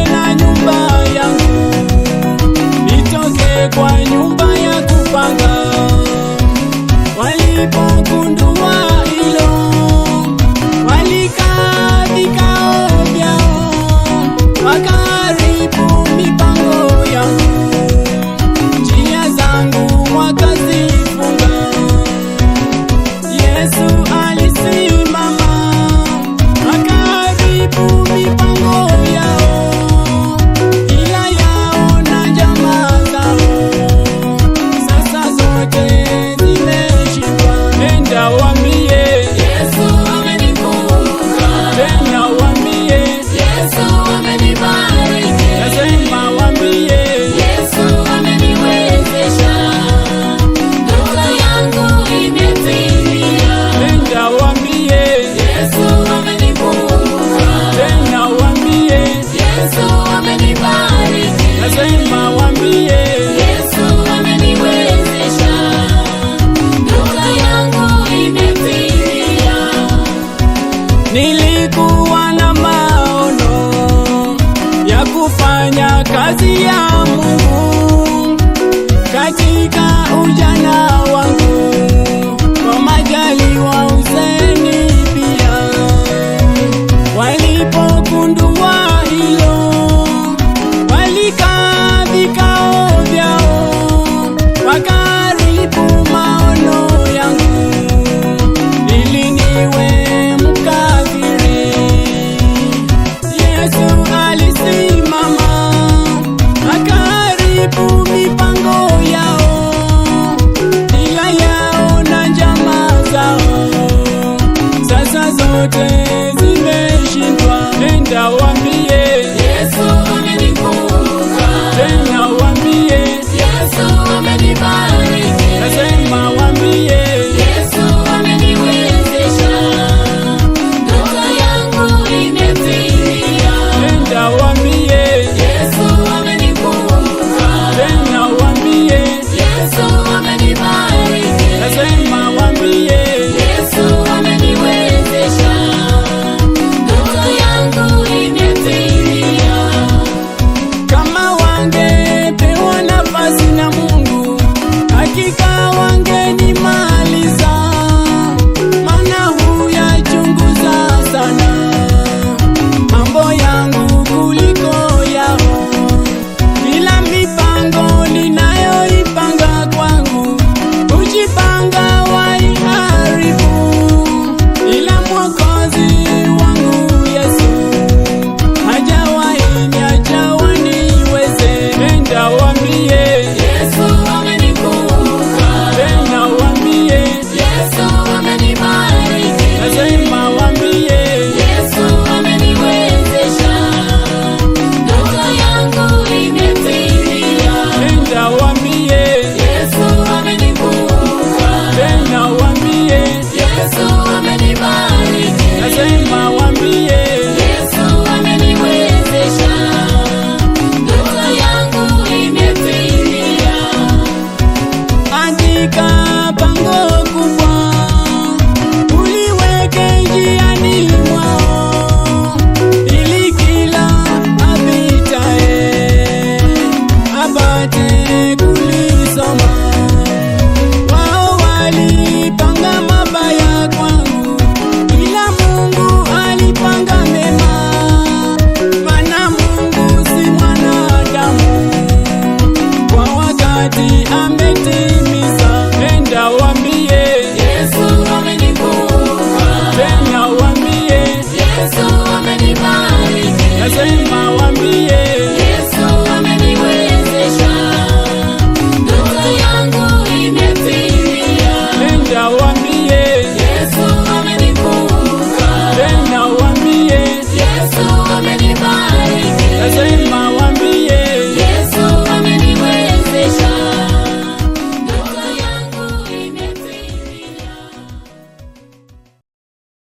na nyumba yangu, nitoke kwa nyumba ya kupanga. Walipogundua hilo, walikaa vikao vyao, wakaharibu mipango yangu, njia zangu wakazifunga. Yesu alisimama, akaharibu mipango yao, ila yao na jamaa zao, sasa zote zimeshindwa. Nenda waambie Yesu amenikumbuka. tena, waambie Yesu amenibariki. nasema waambie Yesu ameniwezesha. Ndoto yangu imetimia. nenda waambie Yesu amenikumbuka. tena, waambie Yesu amenibariki. nasema waambie Yesu ameniwezesha. Ndoto yangu imetimia. nilikuwa na maono ya kufanya kazi ya Mungu.